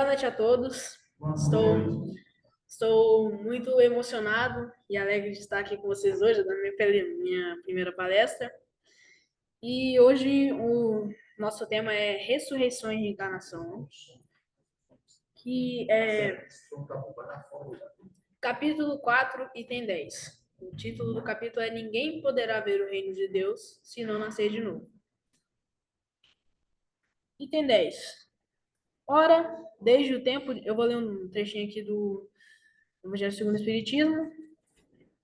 Boa noite a todos. Estou muito emocionado e alegre de estar aqui com vocês hoje, dando minha primeira palestra. E hoje o nosso tema é ressurreição e reencarnação, que é capítulo 4, item 10. O título do capítulo é Ninguém poderá ver o reino de Deus se não nascer de novo. Item 10. Ora, desde o tempo... Eu vou ler um trechinho aqui do Evangelho segundo o Espiritismo.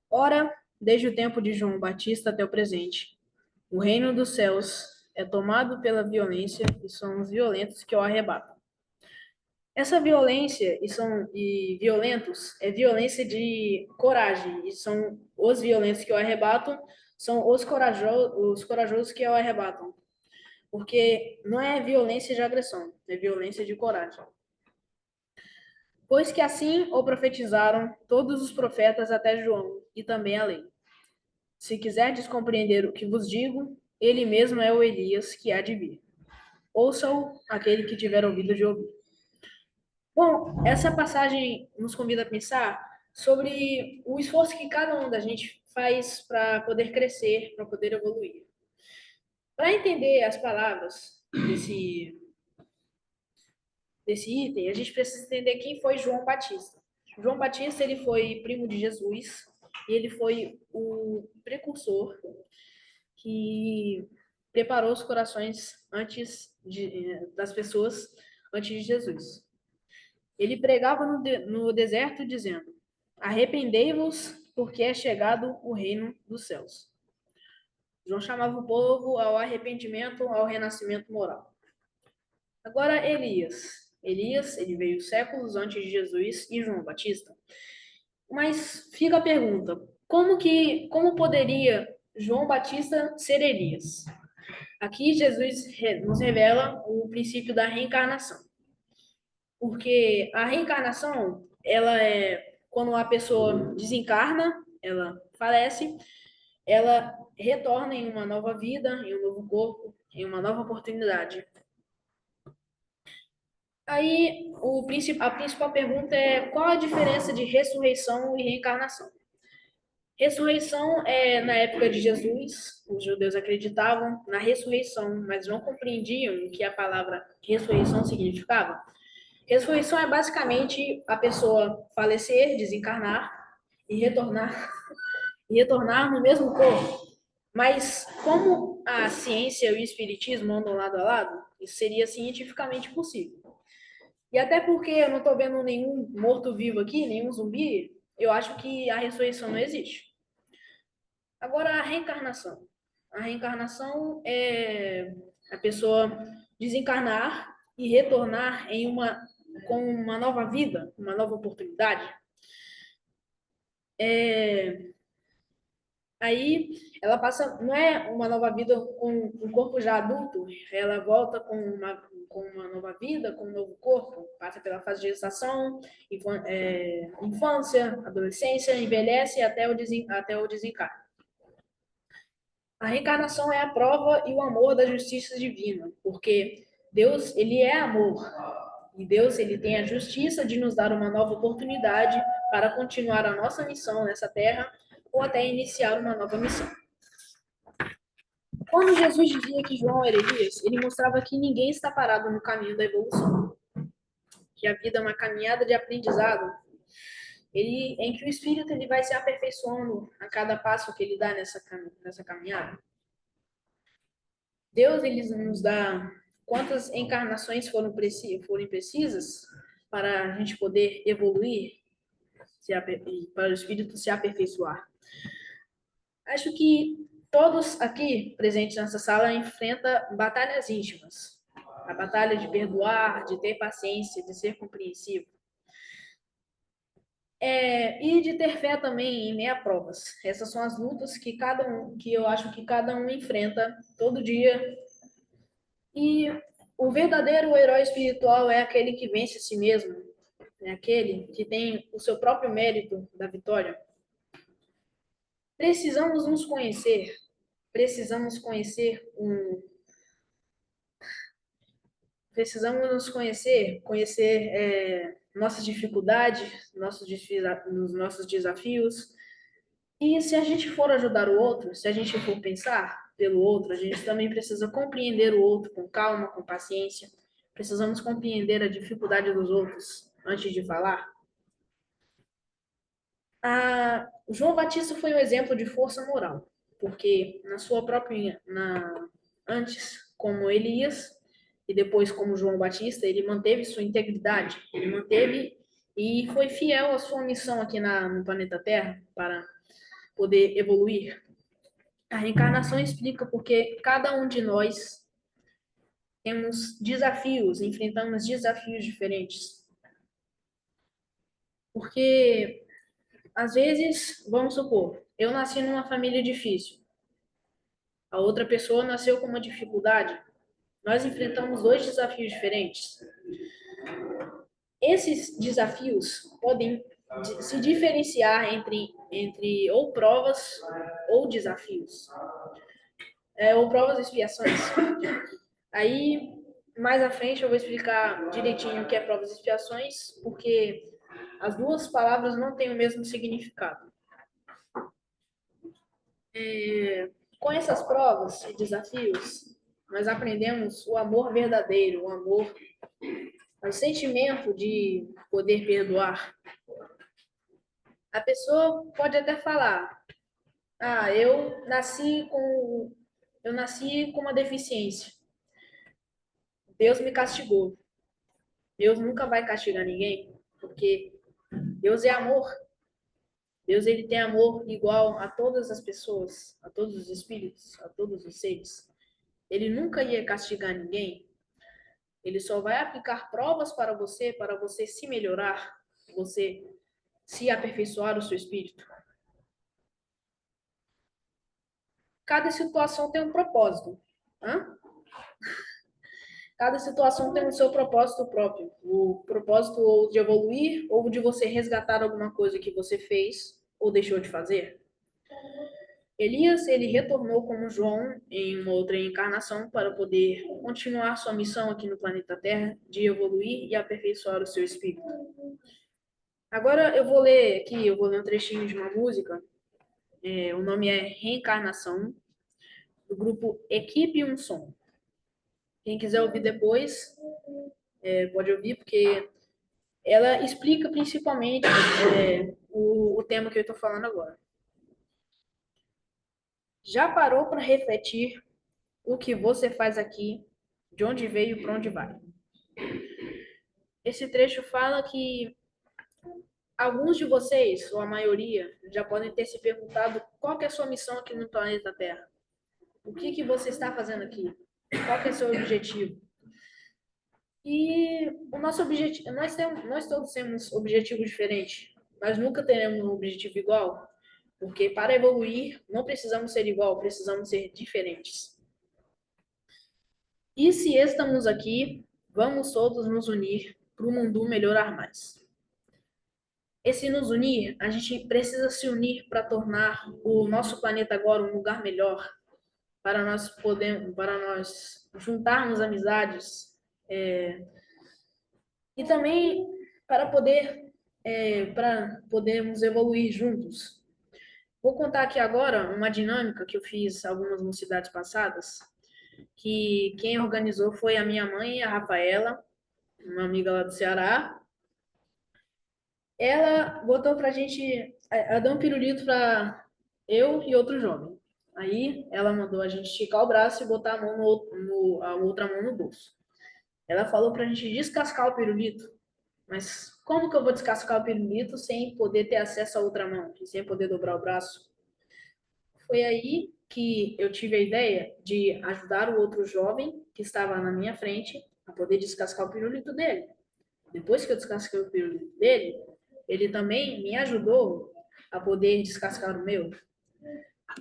Ora, desde o tempo de João Batista até o presente, o reino dos céus é tomado pela violência e são os violentos que o arrebatam. Essa violência e violentos é violência de coragem, e são os violentos que o arrebatam, são os corajosos que o arrebatam. Porque não é violência de agressão, é violência de coragem. Pois que assim o profetizaram todos os profetas até João, e também a lei. Se quiserdes compreender o que vos digo, ele mesmo é o Elias que há de vir. Ouçam aquele que tiver ouvido de ouvir. Bom, essa passagem nos convida a pensar sobre o esforço que cada um da gente faz para poder crescer, para poder evoluir. Para entender as palavras desse item, a gente precisa entender quem foi João Batista. João Batista, ele foi primo de Jesus e ele foi o precursor que preparou os corações das pessoas antes de Jesus. Ele pregava no deserto dizendo: arrependei-vos, porque é chegado o reino dos céus. João chamava o povo ao arrependimento, ao renascimento moral. Agora, Elias. Elias, ele veio séculos antes de Jesus e João Batista. Mas fica a pergunta: como poderia João Batista ser Elias? Aqui Jesus nos revela o princípio da reencarnação. Porque a reencarnação, ela é quando a pessoa desencarna, ela falece, ela retorna em uma nova vida, em um novo corpo, em uma nova oportunidade. Aí, a principal pergunta é qual a diferença de ressurreição e reencarnação? Ressurreição é na época de Jesus, os judeus acreditavam na ressurreição, mas não compreendiam o que a palavra ressurreição significava. Ressurreição é basicamente a pessoa falecer, desencarnar e retornar no mesmo corpo. Mas como a ciência e o espiritismo andam lado a lado, isso seria cientificamente possível. E até porque eu não estou vendo nenhum morto-vivo aqui, nenhum zumbi, eu acho que a ressurreição não existe. Agora, a reencarnação. A reencarnação é a pessoa desencarnar e retornar com uma nova vida, uma nova oportunidade. Aí ela passa, não é uma nova vida com um corpo já adulto, ela volta com uma nova vida, com um novo corpo, passa pela fase de gestação, infância, adolescência, envelhece até o desencarne. A reencarnação é a prova e o amor da justiça divina, porque Deus, ele é amor. E Deus, ele tem a justiça de nos dar uma nova oportunidade para continuar a nossa missão nessa terra ou até iniciar uma nova missão. Quando Jesus dizia que João era Elias, ele mostrava que ninguém está parado no caminho da evolução, que a vida é uma caminhada de aprendizado, em que o espírito ele vai se aperfeiçoando a cada passo que ele dá nessa caminhada. Deus ele nos dá quantas encarnações forem precisas para a gente poder evoluir e para o espírito se aperfeiçoar. Acho que todos aqui presentes nessa sala enfrentam batalhas íntimas. A batalha de perdoar, de ter paciência, de ser compreensivo. E de ter fé também em meio a provas. Essas são as lutas que eu acho que cada um enfrenta todo dia. E o verdadeiro herói espiritual é aquele que vence a si mesmo, é aquele que tem o seu próprio mérito da vitória. Precisamos nos conhecer, precisamos conhecer precisamos nos conhecer nossas dificuldades, nos nossos desafios. E se a gente for ajudar o outro, se a gente for pensar pelo outro, a gente também precisa compreender o outro com calma, com paciência. Precisamos compreender a dificuldade dos outros antes de falar. João Batista foi um exemplo de força moral, porque na sua própria, antes como Elias e depois como João Batista, ele manteve sua integridade, ele manteve e foi fiel à sua missão aqui no planeta Terra para poder evoluir. A reencarnação explica porque cada um de nós temos desafios, enfrentamos desafios diferentes. Porque às vezes, vamos supor, eu nasci numa família difícil. A outra pessoa nasceu com uma dificuldade. Nós enfrentamos dois desafios diferentes. Esses desafios podem se diferenciar entre ou provas ou desafios, ou provas e expiações. Aí, mais à frente, eu vou explicar direitinho o que é provas e expiações, porque as duas palavras não têm o mesmo significado. Com essas provas e desafios, nós aprendemos o amor verdadeiro, o amor, o sentimento de poder perdoar. A pessoa pode até falar: "Ah, eu nasci com uma deficiência. Deus me castigou." Deus nunca vai castigar ninguém, porque Deus é amor. Deus ele tem amor igual a todas as pessoas, a todos os espíritos, a todos os seres. Ele nunca ia castigar ninguém. Ele só vai aplicar provas para você se melhorar, você se aperfeiçoar o seu espírito. Cada situação tem um propósito. Hã? Cada situação tem o seu propósito próprio. O propósito ou de evoluir ou de você resgatar alguma coisa que você fez ou deixou de fazer. Elias, ele retornou como João em uma outra encarnação para poder continuar sua missão aqui no planeta Terra de evoluir e aperfeiçoar o seu espírito. Agora eu vou ler um trechinho de uma música. O nome é Reencarnação, do grupo Equipe Um Som. Quem quiser ouvir depois, pode ouvir, porque ela explica principalmente o tema que eu estou falando agora. Já parou para refletir o que você faz aqui, de onde veio e para onde vai? Esse trecho fala que alguns de vocês, ou a maioria, já podem ter se perguntado qual que é a sua missão aqui no planeta Terra. O que você está fazendo aqui? Qual que é o seu objetivo? E o nosso objetivo, nós todos temos objetivos diferentes. Nós nunca teremos um objetivo igual, porque para evoluir não precisamos ser igual, precisamos ser diferentes. E se estamos aqui, vamos todos nos unir para o mundo melhorar mais. Esse nos unir, a gente precisa se unir para tornar o nosso planeta agora um lugar melhor, para nós juntarmos amizades, e também para podermos evoluir juntos. Vou contar aqui agora uma dinâmica que eu fiz algumas mocidades passadas, que quem organizou foi a minha mãe, a Rafaela, uma amiga lá do Ceará. Ela botou pra gente, ela deu um pirulito para eu e outro jovem. Aí ela mandou a gente esticar o braço e botar a outra mão no bolso. Ela falou pra gente descascar o pirulito. Mas como que eu vou descascar o pirulito sem poder ter acesso à outra mão, sem poder dobrar o braço? Foi aí que eu tive a ideia de ajudar o outro jovem que estava na minha frente a poder descascar o pirulito dele. Depois que eu descasquei o pirulito dele, ele também me ajudou a poder descascar o meu.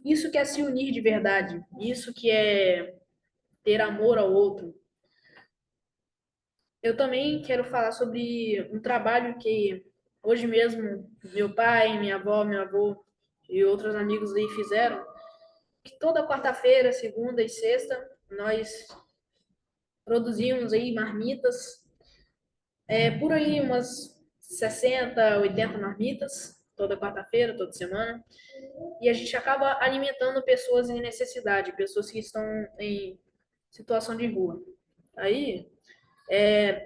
Isso que é se unir de verdade. Isso que é ter amor ao outro. Eu também quero falar sobre um trabalho que hoje mesmo meu pai, minha avó, meu avô e outros amigos aí fizeram, que toda quarta-feira, segunda e sexta, nós Produzíamos aí marmitas, por aí umas 60, 80 marmitas, toda quarta-feira, toda semana. E a gente acaba alimentando pessoas em necessidade, pessoas que estão em situação de rua. Aí,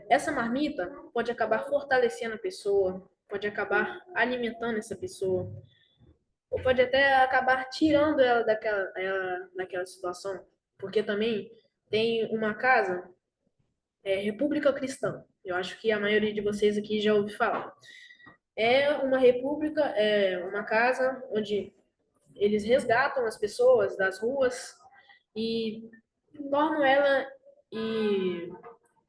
essa marmita pode acabar fortalecendo a pessoa, pode acabar alimentando essa pessoa, ou pode até acabar tirando ela daquela situação. Porque também tem uma casa, República Cristã. Eu acho que a maioria de vocês aqui já ouviu falar. É uma república, é uma casa onde eles resgatam as pessoas das ruas e tornam ela e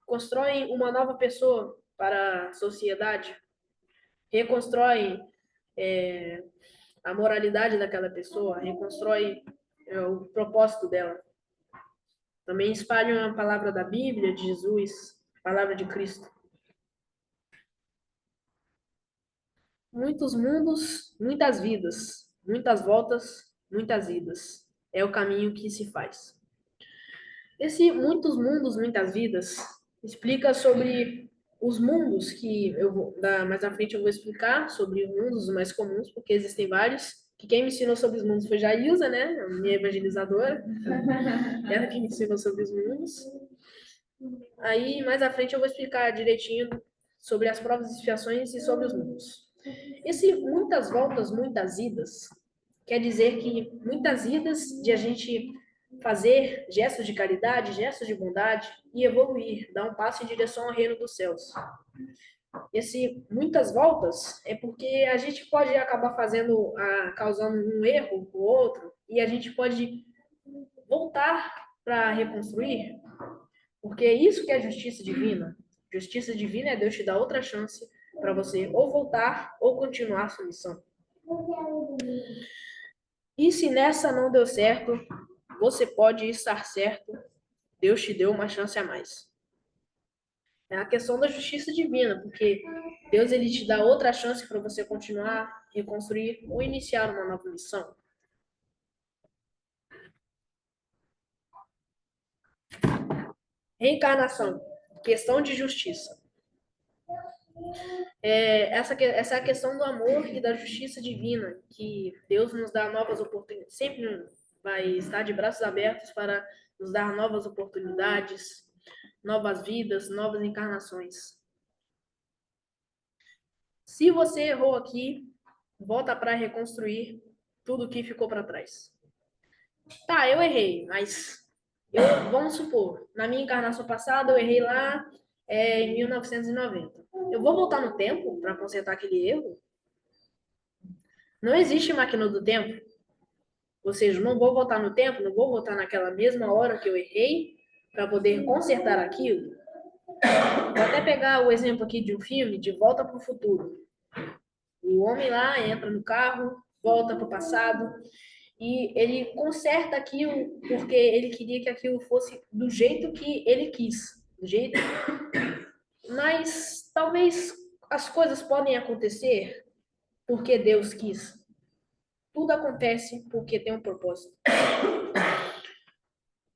constroem uma nova pessoa para a sociedade, reconstroem a moralidade daquela pessoa, reconstroem o propósito dela. Também espalham a palavra da Bíblia, de Jesus, a palavra de Cristo. Muitos mundos, muitas vidas, muitas voltas, muitas idas. É o caminho que se faz. Esse muitos mundos, muitas vidas explica sobre os mundos que mais à frente eu vou explicar sobre os mundos mais comuns, porque existem vários. Que quem me ensinou sobre os mundos foi a Ilza, né? A minha evangelizadora. Ela que me ensinou sobre os mundos. Aí mais à frente eu vou explicar direitinho sobre as provas e expiações e sobre os mundos. Esse muitas voltas, muitas idas, quer dizer que muitas idas de a gente fazer gestos de caridade, gestos de bondade e evoluir, dar um passo em direção ao reino dos céus. Esse muitas voltas é porque a gente pode acabar causando um erro com o outro e a gente pode voltar para reconstruir, porque é isso que é justiça divina. Justiça divina é Deus te dar outra chance para você ou voltar ou continuar a sua missão. E se nessa não deu certo, você pode estar certo, Deus te deu uma chance a mais. É a questão da justiça divina, porque Deus ele te dá outra chance para você continuar, reconstruir ou iniciar uma nova missão. Reencarnação, questão de justiça. Essa é a questão do amor e da justiça divina, que Deus nos dá novas oportunidades, sempre vai estar de braços abertos para nos dar novas oportunidades, novas vidas, novas encarnações. Se você errou aqui, volta para reconstruir tudo que ficou para trás. Tá, eu errei, mas vamos supor, na minha encarnação passada eu errei lá em 1990. Eu vou voltar no tempo para consertar aquele erro? Não existe máquina do tempo. Ou seja, não vou voltar no tempo, não vou voltar naquela mesma hora que eu errei para poder consertar aquilo. Vou até pegar o exemplo aqui de um filme, De Volta para o Futuro. O homem lá entra no carro, volta para o passado e ele conserta aquilo porque ele queria que aquilo fosse do jeito que ele quis, do jeito. Mas talvez as coisas podem acontecer porque Deus quis. Tudo acontece porque tem um propósito.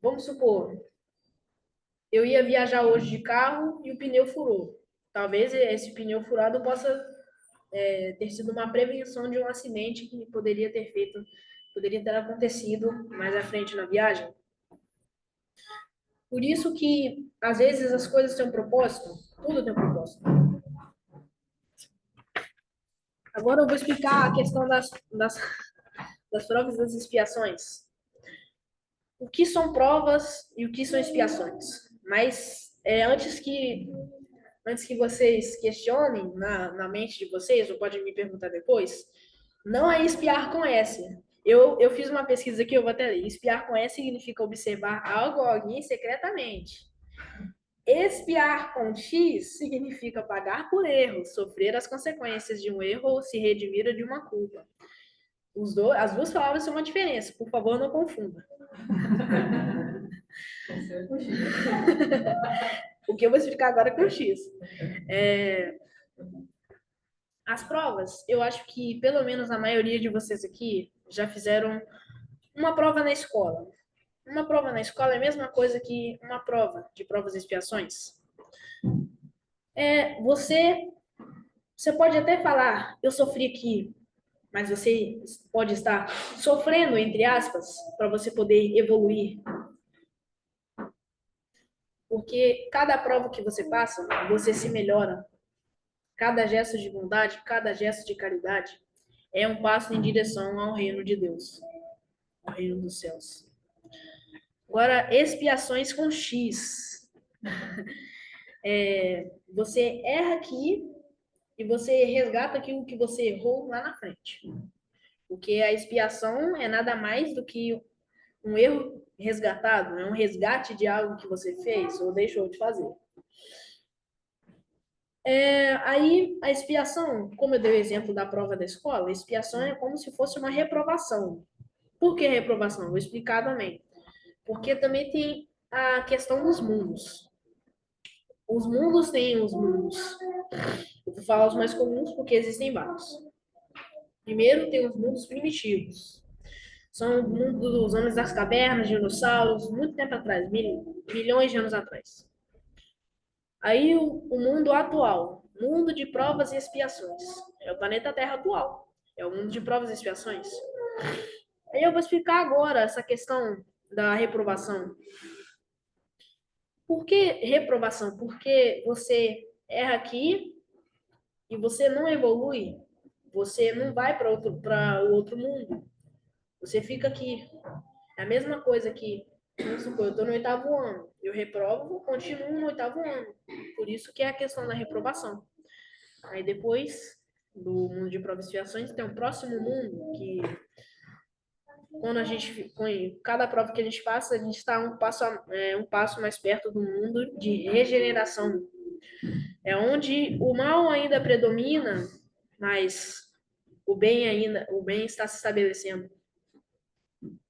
Vamos supor, eu ia viajar hoje de carro e o pneu furou. Talvez esse pneu furado possa ter sido uma prevenção de um acidente que poderia ter acontecido mais à frente na viagem. Por isso que, às vezes, as coisas têm um propósito, tudo tem um propósito. Agora eu vou explicar a questão das provas e das expiações. O que são provas e o que são expiações? Mas antes que vocês questionem na mente de vocês, ou podem me perguntar depois, não é espiar com S. Eu fiz uma pesquisa aqui, eu vou até ler. Espiar com S significa observar algo ou alguém secretamente. Espiar com X significa pagar por erro, sofrer as consequências de um erro ou se redimir de uma culpa. As duas palavras têm uma diferença, por favor, não confunda. O que eu vou explicar agora é com X. As provas, eu acho que pelo menos a maioria de vocês aqui já fizeram uma prova na escola. Uma prova na escola é a mesma coisa que uma prova de provas e expiações. Você pode até falar, eu sofri aqui, mas você pode estar sofrendo, entre aspas, para você poder evoluir. Porque cada prova que você passa, você se melhora. Cada gesto de bondade, cada gesto de caridade é um passo em direção ao reino de Deus, ao reino dos céus. Agora, expiações com X. Você erra aqui e você resgata aquilo que você errou lá na frente. Porque a expiação é nada mais do que um erro resgatado, é um resgate de algo que você fez ou deixou de fazer. Aí, a expiação, como eu dei o exemplo da prova da escola, a expiação é como se fosse uma reprovação. Por que reprovação? Vou explicar também. Porque também tem a questão dos mundos. Os mundos têm os mundos. Eu vou falar os mais comuns porque existem vários. Primeiro, tem os mundos primitivos. São o mundo dos homens das cavernas, dinossauros, muito tempo atrás, milhões de anos atrás. Aí o mundo atual, mundo de provas e expiações. É o planeta Terra atual. É o mundo de provas e expiações. Aí eu vou explicar agora essa questão da reprovação. Por que reprovação? Porque você erra aqui e você não evolui. Você não vai para o outro mundo. Você fica aqui. É a mesma coisa que, vamos supor, eu estou no oitavo ano. Eu reprovo, continuo no oitavo ano. Por isso que é a questão da reprovação. Aí depois do mundo de provas e expiações, tem um próximo mundo que quando a gente, com cada prova que a gente passa, a gente está um passo mais perto do mundo de regeneração. É onde o mal ainda predomina, mas o bem está se estabelecendo.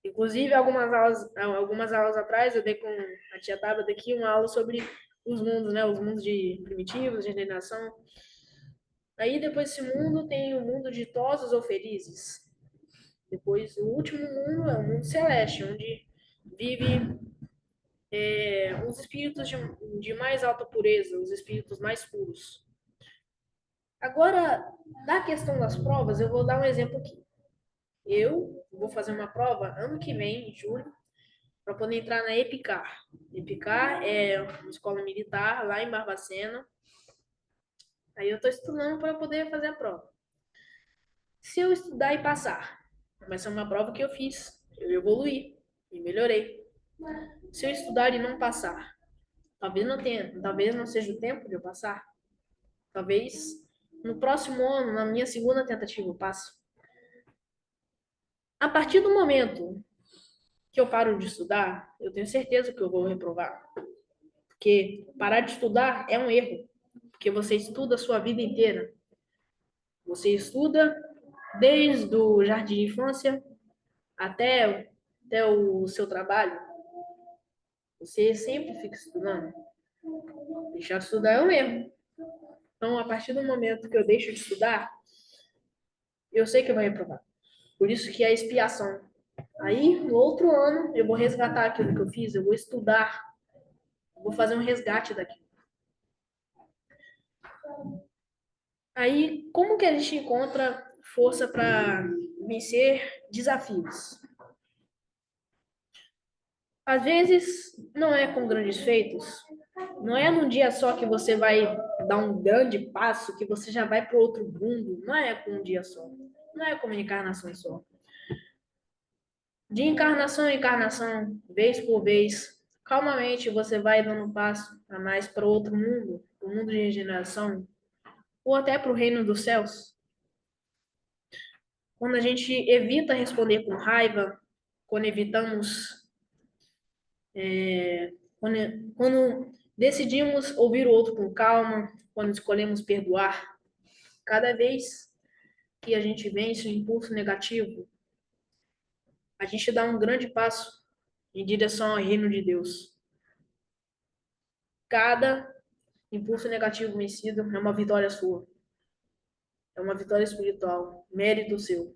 Inclusive, algumas aulas atrás, eu dei com a tia Tabata aqui uma aula sobre os mundos, né? Os mundos de primitivos, de regeneração. Aí, depois desse mundo, tem o mundo de ditosos ou felizes. Depois, o último mundo é o mundo celeste, onde vive os espíritos de mais alta pureza, os espíritos mais puros. Agora, na questão das provas, eu vou dar um exemplo aqui. Eu vou fazer uma prova ano que vem, em julho, para poder entrar na EPICAR. EPICAR é uma escola militar lá em Barbacena. Aí eu estou estudando para poder fazer a prova. Se eu estudar e passar, vai ser uma prova que eu fiz, eu evoluí e melhorei. Se eu estudar e não passar, talvez não seja o tempo de eu passar. Talvez no próximo ano, na minha segunda tentativa, eu passo. A partir do momento que eu paro de estudar, eu tenho certeza que eu vou reprovar. Porque parar de estudar é um erro. Porque você estuda a sua vida inteira. Você estuda desde o jardim de infância até o seu trabalho. Você sempre fica estudando. Deixar de estudar é um erro. Então, a partir do momento que eu deixo de estudar, eu sei que eu vou reprovar. Por isso que é expiação. Aí, no outro ano, eu vou resgatar aquilo que eu fiz, eu vou estudar, eu vou fazer um resgate daquilo. Aí, como que a gente encontra força para vencer desafios? Às vezes, não é com grandes feitos. Não é num dia só que você vai dar um grande passo, que você já vai para outro mundo. Não é com um dia só. Não é com uma encarnação só. De encarnação em encarnação, vez por vez, calmamente você vai dando um passo a mais para outro mundo, o mundo de regeneração, ou até para o reino dos céus. Quando a gente evita responder com raiva, quando evitamos, quando decidimos ouvir o outro com calma, quando escolhemos perdoar, cada vez que a gente vence o impulso negativo, a gente dá um grande passo em direção ao reino de Deus. Cada impulso negativo vencido é uma vitória sua. É uma vitória espiritual. Mérito seu.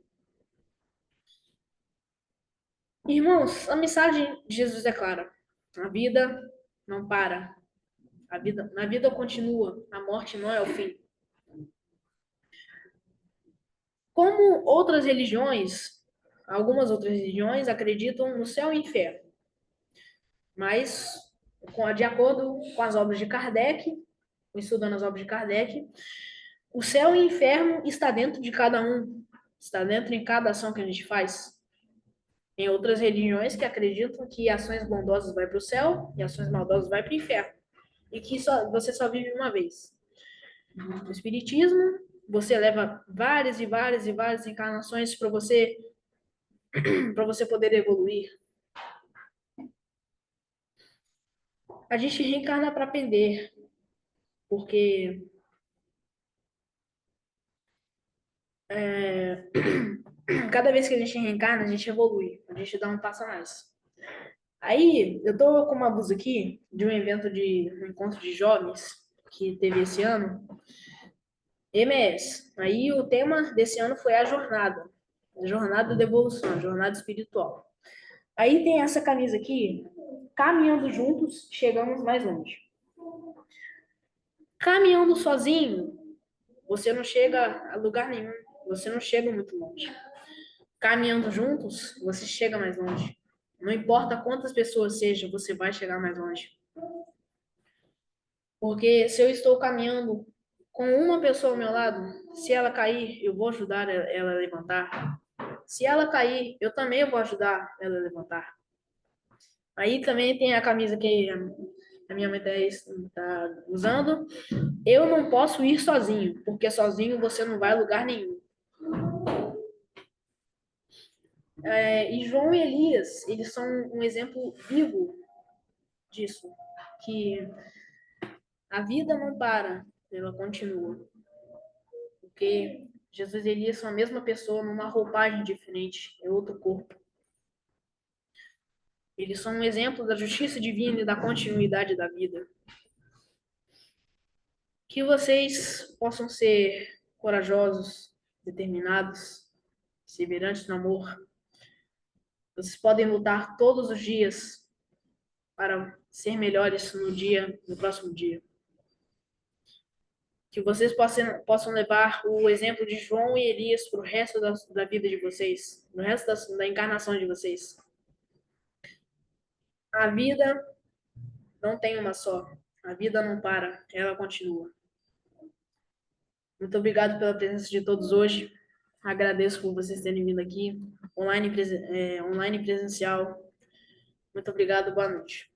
Irmãos, a mensagem de Jesus é clara. A vida não para. A vida continua. A morte não é o fim. Como outras religiões, algumas outras religiões acreditam no céu e inferno. Mas, de acordo com as obras de Kardec, estudando as obras de Kardec, o céu e o inferno está dentro de cada um. Está dentro em cada ação que a gente faz. Tem outras religiões que acreditam que ações bondosas vai para o céu e ações maldosas vai para o inferno. E que você só vive uma vez. No Espiritismo, você leva várias e várias e várias encarnações para você poder evoluir. A gente reencarna para aprender, porque cada vez que a gente reencarna, a gente evolui, a gente dá um passo a mais. Aí, eu tô com uma blusa aqui de um evento de um encontro de jovens que teve esse ano, MS. Aí o tema desse ano foi a jornada da evolução, a jornada espiritual. Aí tem essa camisa aqui, caminhando juntos, chegamos mais longe. Caminhando sozinho, você não chega a lugar nenhum, você não chega muito longe. Caminhando juntos, você chega mais longe. Não importa quantas pessoas sejam, você vai chegar mais longe. Porque se eu estou caminhando com uma pessoa ao meu lado, se ela cair, eu vou ajudar ela a levantar. Se ela cair, eu também vou ajudar ela a levantar. Aí também tem a camisa que a minha mãe está usando. Eu não posso ir sozinho, porque sozinho você não vai a lugar nenhum. E João e Elias, eles são um exemplo vivo disso, que a vida não para, ela continua. Porque Jesus e Elias são a mesma pessoa numa roupagem diferente, é outro corpo. Eles são um exemplo da justiça divina e da continuidade da vida. Que vocês possam ser corajosos, determinados, perseverantes no amor. Vocês podem lutar todos os dias para ser melhores no próximo dia. Que vocês possam levar o exemplo de João e Elias para o resto da vida de vocês, no resto da encarnação de vocês. A vida não tem uma só. A vida não para, ela continua. Muito obrigado pela presença de todos hoje. Agradeço por vocês terem vindo aqui, online e presencial. Muito obrigado, boa noite.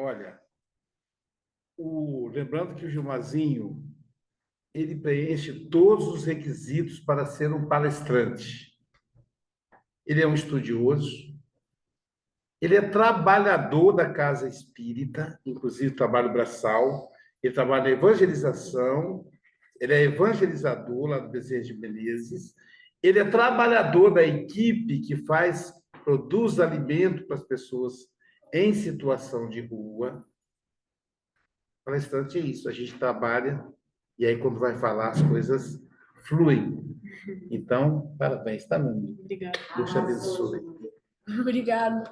Olha, lembrando que o Gilmazinho, ele preenche todos os requisitos para ser um palestrante. Ele é um estudioso, ele é trabalhador da casa espírita, inclusive trabalho braçal, ele trabalha na evangelização, ele é evangelizador lá do Bezerra de Menezes, ele é trabalhador da equipe que produz alimento para as pessoas em situação de rua. Palestrante é isso, a gente trabalha e aí quando vai falar as coisas fluem. Então, parabéns, tá, meu amigo? Obrigado. Deus te abençoe. Obrigado.